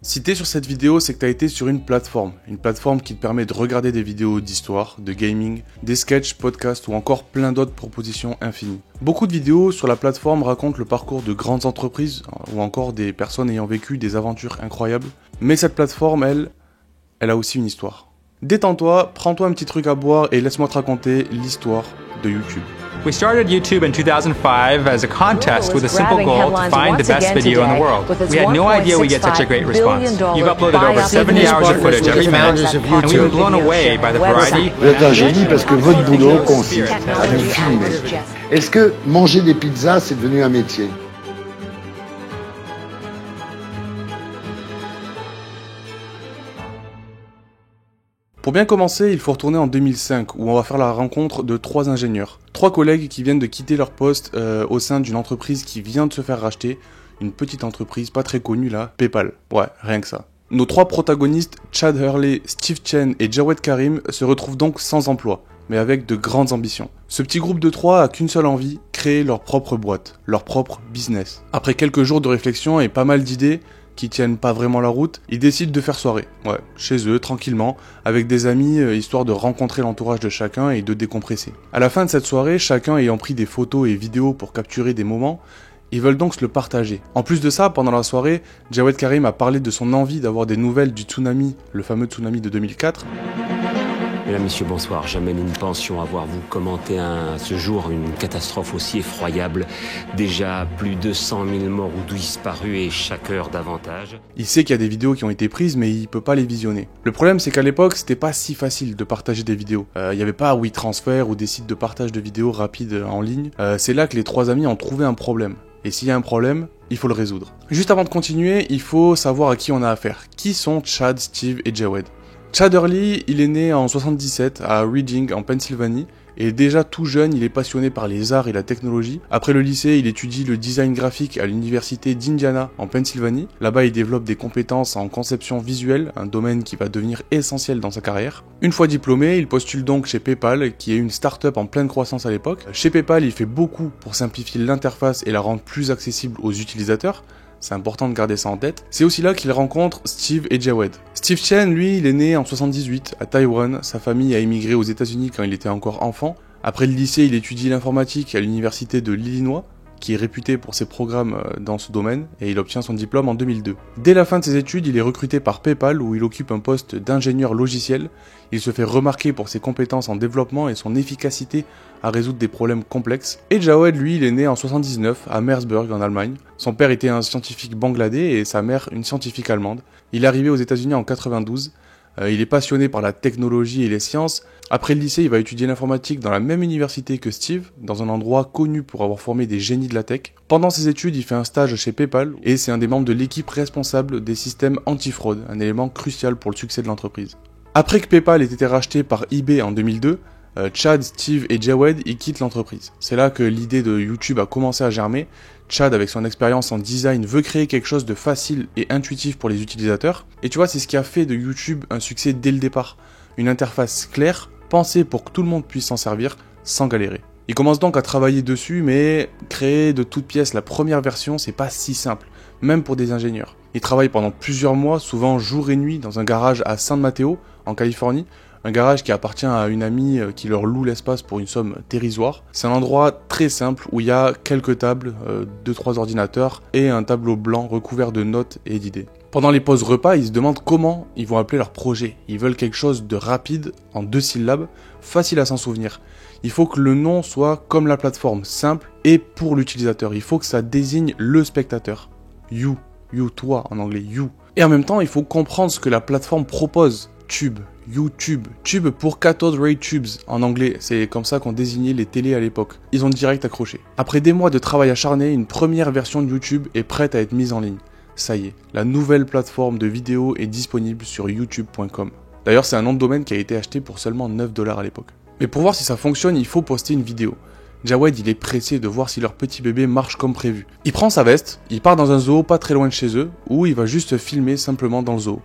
Si t'es sur cette vidéo, c'est que t'as été sur une plateforme qui te permet de regarder des vidéos d'histoire, de gaming, des sketchs, podcasts ou encore plein d'autres propositions infinies. Beaucoup de vidéos sur la plateforme racontent le parcours de grandes entreprises ou encore des personnes ayant vécu des aventures incroyables, mais cette plateforme, elle a aussi une histoire. Détends-toi, prends-toi un petit truc à boire et laisse-moi te raconter l'histoire de YouTube. We started YouTube in 2005 as a contest with a simple goal to find the best video in the world. We had no idea we'd get such a great response. You've uploaded over 70 hours of footage every minute, and we've been blown away by the variety. Vous êtes un génie parce que votre boulot consiste à vous filmer. Est-ce que manger des pizzas, c'est devenu un métier ? Pour bien commencer, il faut retourner en 2005 où on va faire la rencontre de 3 ingénieurs. 3 collègues qui viennent de quitter leur poste au sein d'une entreprise qui vient de se faire racheter. Une petite entreprise pas très connue là, PayPal. Ouais, rien que ça. Nos 3 protagonistes, Chad Hurley, Steve Chen et Jawed Karim, se retrouvent donc sans emploi, mais avec de grandes ambitions. Ce petit groupe de 3 a qu'une seule envie, créer leur propre boîte, leur propre business. Après quelques jours de réflexion et pas mal d'idées, qui tiennent pas vraiment la route, ils décident de faire soirée, chez eux, tranquillement, avec des amis, histoire de rencontrer l'entourage de chacun et de décompresser. À la fin de cette soirée, chacun ayant pris des photos et vidéos pour capturer des moments, ils veulent donc se le partager. En plus de ça, pendant la soirée, Jawed Karim a parlé de son envie d'avoir des nouvelles du tsunami, le fameux tsunami de 2004. Mesdames, Messieurs, bonsoir. J'amène une pension à voir vous commenter ce jour une catastrophe aussi effroyable. Déjà plus de 100 000 morts ou disparus et chaque heure davantage. Il sait qu'il y a des vidéos qui ont été prises, mais il peut pas les visionner. Le problème, c'est qu'à l'époque, c'était pas si facile de partager des vidéos. Il y avait pas WeTransfer ou des sites de partage de vidéos rapides en ligne. C'est là que les 3 amis ont trouvé un problème. Et s'il y a un problème, il faut le résoudre. Juste avant de continuer, il faut savoir à qui on a affaire. Qui sont Chad, Steve et Jawed ? Chad Hurley, il est né en 77 à Reading, en Pennsylvanie, et déjà tout jeune, il est passionné par les arts et la technologie. Après le lycée, il étudie le design graphique à l'université d'Indiana, en Pennsylvanie. Là-bas, il développe des compétences en conception visuelle, un domaine qui va devenir essentiel dans sa carrière. Une fois diplômé, il postule donc chez PayPal, qui est une start-up en pleine croissance à l'époque. Chez PayPal, il fait beaucoup pour simplifier l'interface et la rendre plus accessible aux utilisateurs. C'est important de garder ça en tête. C'est aussi là qu'il rencontre Steve et Jawed. Steve Chen, lui, il est né en 78 à Taïwan. Sa famille a émigré aux États-Unis quand il était encore enfant. Après le lycée, il étudie l'informatique à l'université de l'Illinois, qui est réputé pour ses programmes dans ce domaine, et il obtient son diplôme en 2002. Dès la fin de ses études, il est recruté par PayPal, où il occupe un poste d'ingénieur logiciel. Il se fait remarquer pour ses compétences en développement et son efficacité à résoudre des problèmes complexes. Et Jawed, lui, il est né en 79 à Meersburg, en Allemagne. Son père était un scientifique bangladais et sa mère une scientifique allemande. Il est arrivé aux États-Unis en 92. Il est passionné par la technologie et les sciences. Après le lycée, il va étudier l'informatique dans la même université que Steve, dans un endroit connu pour avoir formé des génies de la tech. Pendant ses études, il fait un stage chez PayPal et c'est un des membres de l'équipe responsable des systèmes anti-fraude, un élément crucial pour le succès de l'entreprise. Après que PayPal ait été racheté par eBay en 2002, Chad, Steve et Jawed, ils quittent l'entreprise. C'est là que l'idée de YouTube a commencé à germer. Chad, avec son expérience en design, veut créer quelque chose de facile et intuitif pour les utilisateurs. Et tu vois, c'est ce qui a fait de YouTube un succès dès le départ. Une interface claire, pensée pour que tout le monde puisse s'en servir sans galérer. Il commence donc à travailler dessus, mais créer de toutes pièces la première version, c'est pas si simple, même pour des ingénieurs. Il travaille pendant plusieurs mois, souvent jour et nuit, dans un garage à San Mateo, en Californie. Un garage qui appartient à une amie qui leur loue l'espace pour une somme dérisoire. C'est un endroit très simple où il y a quelques tables, 2-3 ordinateurs et un tableau blanc recouvert de notes et d'idées. Pendant les pauses repas, ils se demandent comment ils vont appeler leur projet. Ils veulent quelque chose de rapide, en 2 syllabes, facile à s'en souvenir. Il faut que le nom soit comme la plateforme, simple et pour l'utilisateur. Il faut que ça désigne le spectateur. You, toi en anglais, you. Et en même temps, il faut comprendre ce que la plateforme propose. Tube, YouTube, Tube pour Cathode Ray Tubes en anglais, c'est comme ça qu'on désignait les télés à l'époque. Ils ont direct accroché. Après des mois de travail acharné, une première version de YouTube est prête à être mise en ligne. Ça y est, la nouvelle plateforme de vidéo est disponible sur youtube.com. D'ailleurs, c'est un nom de domaine qui a été acheté pour seulement 9 $ à l'époque. Mais pour voir si ça fonctionne, il faut poster une vidéo. Jawed, il est pressé de voir si leur petit bébé marche comme prévu. Il prend sa veste, il part dans un zoo pas très loin de chez eux, où il va juste filmer simplement dans le zoo.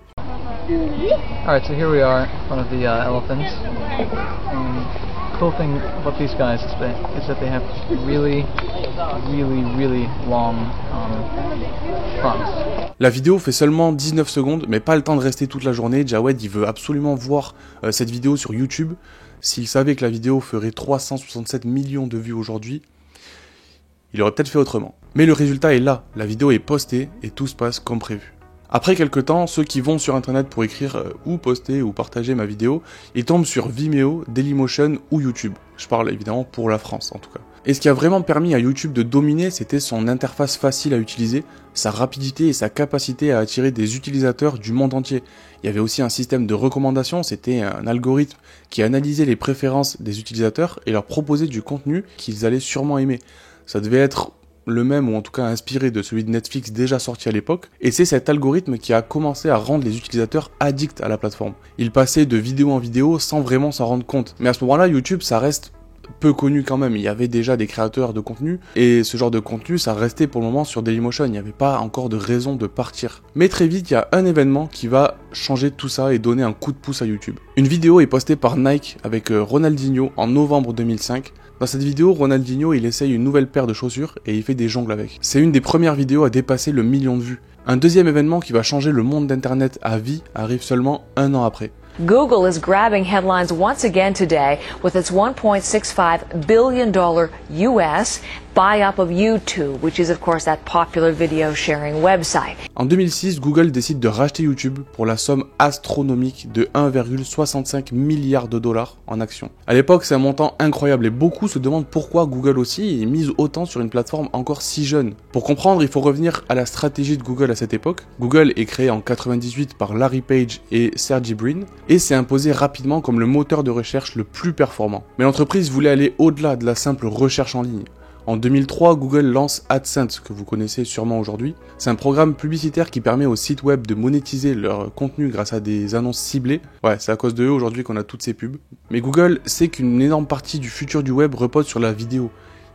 Alright, so here we are in front of the elephants. Cool thing about these guys is that they have really long Promise. La vidéo fait seulement 19 secondes, mais pas le temps de rester toute la journée. Jawed, il veut absolument voir cette vidéo sur YouTube. S'il savait que la vidéo ferait 367 millions de vues aujourd'hui, il aurait peut-être fait autrement. Mais le résultat est là, la vidéo est postée et tout se passe comme prévu. Après quelques temps, ceux qui vont sur internet pour écrire ou poster ou partager ma vidéo, ils tombent sur Vimeo, Dailymotion ou YouTube. Je parle évidemment pour la France en tout cas. Et ce qui a vraiment permis à YouTube de dominer, c'était son interface facile à utiliser, sa rapidité et sa capacité à attirer des utilisateurs du monde entier. Il y avait aussi un système de recommandation, c'était un algorithme qui analysait les préférences des utilisateurs et leur proposait du contenu qu'ils allaient sûrement aimer. Ça devait être le même ou en tout cas inspiré de celui de Netflix déjà sorti à l'époque, et c'est cet algorithme qui a commencé à rendre les utilisateurs addicts à la plateforme. Ils passaient de vidéo en vidéo sans vraiment s'en rendre compte. Mais à ce moment-là, YouTube, ça reste peu connu quand même, il y avait déjà des créateurs de contenu, et ce genre de contenu, ça restait pour le moment sur Dailymotion, il n'y avait pas encore de raison de partir. Mais très vite, il y a un événement qui va changer tout ça et donner un coup de pouce à YouTube. Une vidéo est postée par Nike avec Ronaldinho en novembre 2005. Dans cette vidéo, Ronaldinho, il essaye une nouvelle paire de chaussures et il fait des jongles avec. C'est une des premières vidéos à dépasser le 1 million de vues. Un deuxième événement qui va changer le monde d'internet à vie arrive seulement un an après. Google is grabbing headlines once again today with its $1.65 billion US buy-up of YouTube, which is of course that popular video sharing website. En 2006, Google décide de racheter YouTube pour la somme astronomique de 1,65 milliard de dollars en actions. À l'époque, c'est un montant incroyable et beaucoup se demandent pourquoi Google aussi mise autant sur une plateforme encore si jeune. Pour comprendre, il faut revenir à la stratégie de Google à cette époque. Google est créé en 98 par Larry Page et Sergey Brin et s'est imposé rapidement comme le moteur de recherche le plus performant. Mais l'entreprise voulait aller au-delà de la simple recherche en ligne. En 2003, Google lance AdSense, que vous connaissez sûrement aujourd'hui. C'est un programme publicitaire qui permet aux sites web de monétiser leur contenu grâce à des annonces ciblées. Ouais, c'est à cause de eux aujourd'hui qu'on a toutes ces pubs. Mais Google sait qu'une énorme partie du futur du web repose sur la vidéo.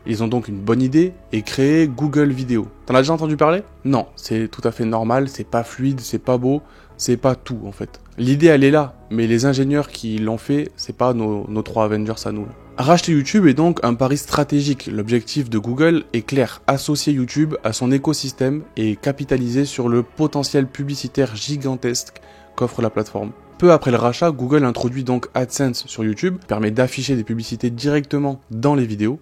Ils ont donc une bonne idée et créé Google Vidéo. T'en as déjà entendu parler ? Non, c'est tout à fait normal, c'est pas fluide, c'est pas beau, c'est pas tout en fait. L'idée elle est là, mais les ingénieurs qui l'ont fait, c'est pas nos 3 Avengers à nous. Racheter YouTube est donc un pari stratégique. L'objectif de Google est clair, associer YouTube à son écosystème et capitaliser sur le potentiel publicitaire gigantesque qu'offre la plateforme. Peu après le rachat, Google introduit donc AdSense sur YouTube, permet d'afficher des publicités directement dans les vidéos.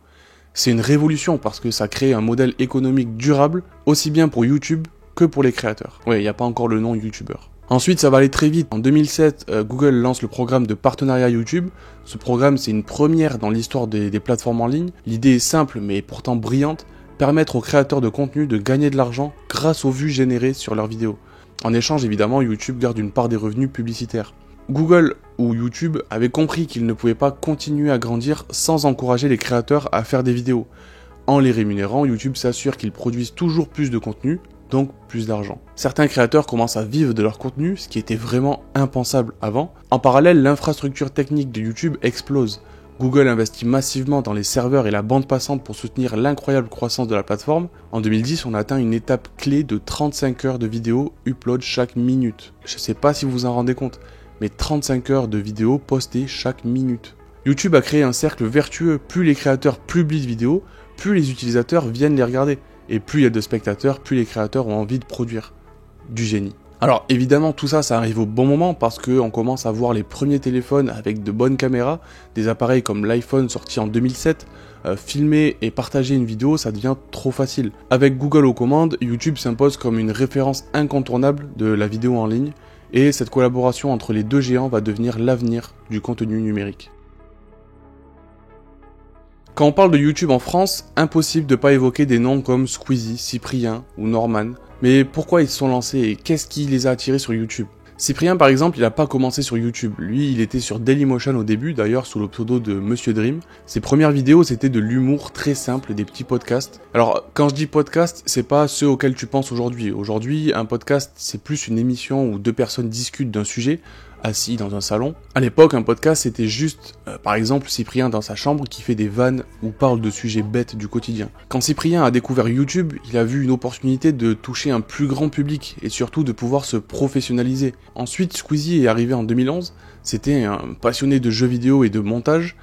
C'est une révolution parce que ça crée un modèle économique durable, aussi bien pour YouTube que pour les créateurs. Ouais, il n'y a pas encore le nom YouTuber. Ensuite, ça va aller très vite. En 2007, Google lance le programme de partenariat YouTube. Ce programme, c'est une première dans l'histoire des plateformes en ligne. L'idée est simple, mais pourtant brillante. Permettre aux créateurs de contenu de gagner de l'argent grâce aux vues générées sur leurs vidéos. En échange, évidemment, YouTube garde une part des revenus publicitaires. Google ou YouTube avaient compris qu'ils ne pouvaient pas continuer à grandir sans encourager les créateurs à faire des vidéos. En les rémunérant, YouTube s'assure qu'ils produisent toujours plus de contenu, donc plus d'argent. Certains créateurs commencent à vivre de leur contenu, ce qui était vraiment impensable avant. En parallèle, l'infrastructure technique de YouTube explose. Google investit massivement dans les serveurs et la bande passante pour soutenir l'incroyable croissance de la plateforme. En 2010, on a atteint une étape clé de 35 heures de vidéos upload chaque minute. Je sais pas si vous vous en rendez compte, mais 35 heures de vidéos postées chaque minute. YouTube a créé un cercle vertueux. Plus les créateurs publient de vidéos, plus les utilisateurs viennent les regarder. Et plus il y a de spectateurs, plus les créateurs ont envie de produire. Du génie. Alors évidemment tout ça arrive au bon moment parce qu'on commence à voir les premiers téléphones avec de bonnes caméras, des appareils comme l'iPhone sorti en 2007, filmer et partager une vidéo ça devient trop facile. Avec Google aux commandes, YouTube s'impose comme une référence incontournable de la vidéo en ligne et cette collaboration entre les deux géants va devenir l'avenir du contenu numérique. Quand on parle de YouTube en France, impossible de ne pas évoquer des noms comme Squeezie, Cyprien ou Norman. Mais pourquoi ils se sont lancés et qu'est-ce qui les a attirés sur YouTube ? Cyprien par exemple, il n'a pas commencé sur YouTube. Lui, il était sur Dailymotion au début, d'ailleurs sous le pseudo de Monsieur Dream. Ses premières vidéos, c'était de l'humour très simple, des petits podcasts. Alors, quand je dis podcast, c'est pas ceux auxquels tu penses aujourd'hui. Aujourd'hui, un podcast, c'est plus une émission où 2 personnes discutent d'un sujet, assis dans un salon. À l'époque, un podcast, c'était juste, par exemple, Cyprien dans sa chambre qui fait des vannes ou parle de sujets bêtes du quotidien. Quand Cyprien a découvert YouTube, il a vu une opportunité de toucher un plus grand public et surtout de pouvoir se professionnaliser. Ensuite, Squeezie est arrivé en 2011. C'était un passionné de jeux vidéo et de montage.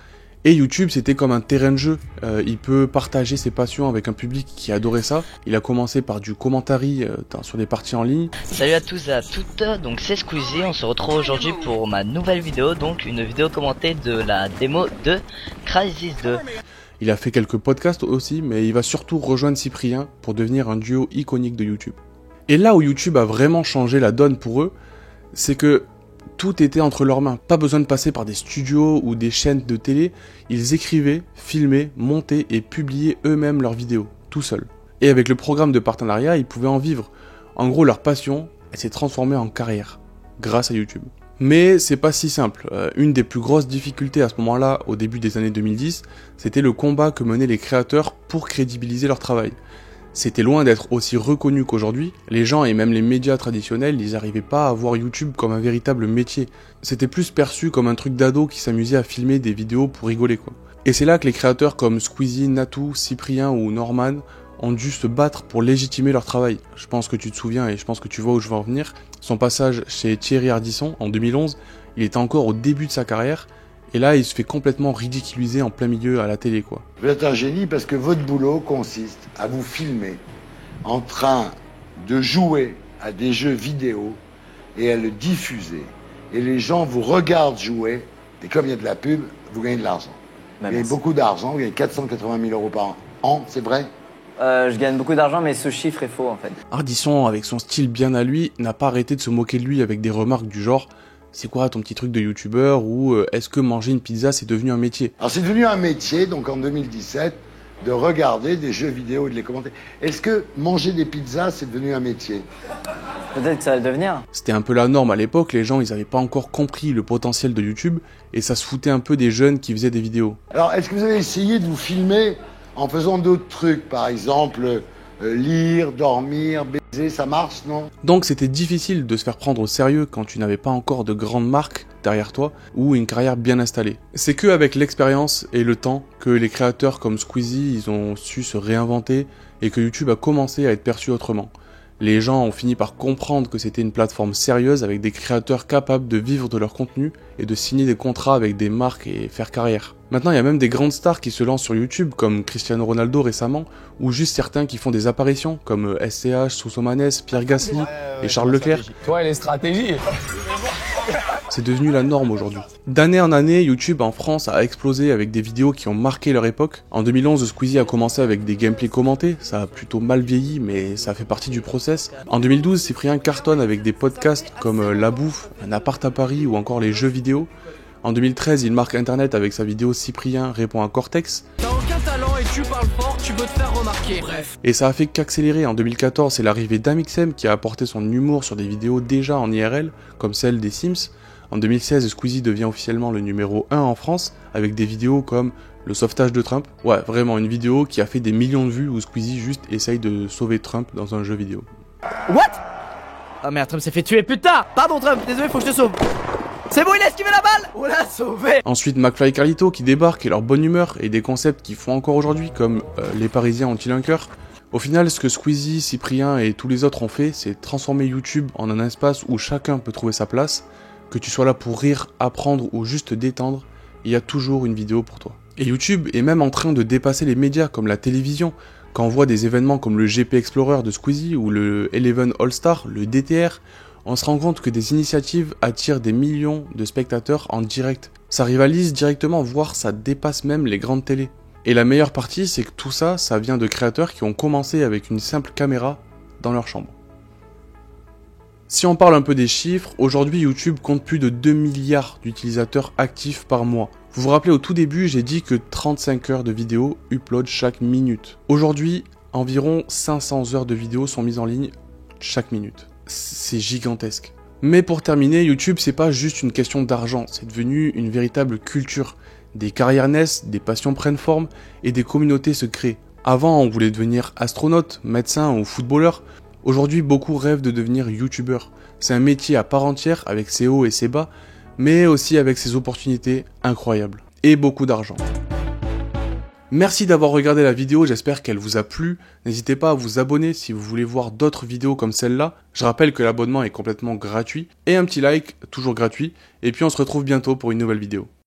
Et YouTube, c'était comme un terrain de jeu. Il peut partager ses passions avec un public qui adorait ça. Il a commencé par du commentary sur des parties en ligne. Salut à tous et à toutes, donc c'est Squeezie, on se retrouve aujourd'hui pour ma nouvelle vidéo, donc une vidéo commentée de la démo de Crysis 2. Il a fait quelques podcasts aussi, mais il va surtout rejoindre Cyprien pour devenir un duo iconique de YouTube. Et là où YouTube a vraiment changé la donne pour eux, c'est que tout était entre leurs mains. Pas besoin de passer par des studios ou des chaînes de télé. Ils écrivaient, filmaient, montaient et publiaient eux-mêmes leurs vidéos, tout seuls. Et avec le programme de partenariat, ils pouvaient en vivre. En gros, leur passion, elle s'est transformée en carrière, grâce à YouTube. Mais c'est pas si simple. Une des plus grosses difficultés à ce moment-là, au début des années 2010, c'était le combat que menaient les créateurs pour crédibiliser leur travail. C'était loin d'être aussi reconnu qu'aujourd'hui. Les gens et même les médias traditionnels, ils n'arrivaient pas à voir YouTube comme un véritable métier. C'était plus perçu comme un truc d'ado qui s'amusait à filmer des vidéos pour rigoler, quoi. Et c'est là que les créateurs comme Squeezie, Natou, Cyprien ou Norman ont dû se battre pour légitimer leur travail. Je pense que tu te souviens et je pense que tu vois où je veux en venir. Son passage chez Thierry Ardisson en 2011, il était encore au début de sa carrière. Et là, il se fait complètement ridiculiser en plein milieu à la télé, quoi. Vous êtes un génie parce que votre boulot consiste à vous filmer en train de jouer à des jeux vidéo et à le diffuser. Et les gens vous regardent jouer, et comme il y a de la pub, vous gagnez de l'argent. Vous gagnez beaucoup d'argent, vous gagnez 480 000 € par an, c'est vrai ? Je gagne beaucoup d'argent, mais ce chiffre est faux, en fait. Ardisson, avec son style bien à lui, n'a pas arrêté de se moquer de lui avec des remarques du genre « C'est quoi ton petit truc de youtubeur » ou « Est-ce que manger une pizza c'est devenu un métier ?» Alors c'est devenu un métier, donc en 2017, de regarder des jeux vidéo et de les commenter. Est-ce que manger des pizzas c'est devenu un métier ? Peut-être que ça va le devenir. C'était un peu la norme à l'époque, les gens ils avaient pas encore compris le potentiel de YouTube et ça se foutait un peu des jeunes qui faisaient des vidéos. Alors est-ce que vous avez essayé de vous filmer en faisant d'autres trucs, par exemple lire, dormir, baiser, ça marche, non ? Donc c'était difficile de se faire prendre au sérieux quand tu n'avais pas encore de grandes marques derrière toi ou une carrière bien installée. C'est que avec l'expérience et le temps que les créateurs comme Squeezie ils ont su se réinventer et que YouTube a commencé à être perçu autrement. Les gens ont fini par comprendre que c'était une plateforme sérieuse avec des créateurs capables de vivre de leur contenu et de signer des contrats avec des marques et faire carrière. Maintenant, il y a même des grandes stars qui se lancent sur YouTube, comme Cristiano Ronaldo récemment, ou juste certains qui font des apparitions, comme SCH, Sousomanes, Pierre Gasly et Charles Leclerc. Ouais, les stratégies. C'est devenu la norme aujourd'hui. D'année en année, YouTube en France a explosé avec des vidéos qui ont marqué leur époque. En 2011, Squeezie a commencé avec des gameplays commentés, ça a plutôt mal vieilli, mais ça fait partie du process. En 2012, Cyprien cartonne avec des podcasts comme La Bouffe, Un appart à Paris ou encore les jeux vidéo. En 2013, il marque Internet avec sa vidéo Cyprien répond à Cortex. T'as aucun talent et tu parles fort, tu veux te faire remarquer. Bref. Et ça a fait qu'accélérer. En 2014, c'est l'arrivée d'Amixem qui a apporté son humour sur des vidéos déjà en IRL, comme celle des Sims. En 2016, Squeezie devient officiellement le numéro 1 en France, avec des vidéos comme le sauvetage de Trump. Ouais, vraiment une vidéo qui a fait des millions de vues où Squeezie juste essaye de sauver Trump dans un jeu vidéo. What ? Ah merde, Trump s'est fait tuer, putain ! Pardon Trump, désolé, faut que je te sauve. C'est bon, il a esquivé la balle! On l'a sauvé! Ensuite, McFly et Carlito qui débarquent et leur bonne humeur, et des concepts qu'ils font encore aujourd'hui, comme les Parisiens ont-ils un cœur. Au final, ce que Squeezie, Cyprien et tous les autres ont fait, c'est transformer YouTube en un espace où chacun peut trouver sa place. Que tu sois là pour rire, apprendre ou juste te détendre, il y a toujours une vidéo pour toi. Et YouTube est même en train de dépasser les médias comme la télévision. Quand on voit des événements comme le GP Explorer de Squeezie ou le Eleven All-Star, le DTR, on se rend compte que des initiatives attirent des millions de spectateurs en direct. Ça rivalise directement, voire ça dépasse même les grandes télés. Et la meilleure partie, c'est que tout ça, ça vient de créateurs qui ont commencé avec une simple caméra dans leur chambre. Si on parle un peu des chiffres, aujourd'hui YouTube compte plus de 2 milliards d'utilisateurs actifs par mois. Vous vous rappelez au tout début, j'ai dit que 35 heures de vidéos upload chaque minute. Aujourd'hui, environ 500 heures de vidéos sont mises en ligne chaque minute. C'est gigantesque. Mais pour terminer, YouTube c'est pas juste une question d'argent, c'est devenu une véritable culture. Des carrières naissent, des passions prennent forme et des communautés se créent. Avant, on voulait devenir astronaute, médecin ou footballeur. Aujourd'hui, beaucoup rêvent de devenir youtubeur. C'est un métier à part entière avec ses hauts et ses bas, mais aussi avec ses opportunités incroyables. Et beaucoup d'argent. Merci d'avoir regardé la vidéo, j'espère qu'elle vous a plu. N'hésitez pas à vous abonner si vous voulez voir d'autres vidéos comme celle-là. Je rappelle que l'abonnement est complètement gratuit. Et un petit like, toujours gratuit. Et puis on se retrouve bientôt pour une nouvelle vidéo.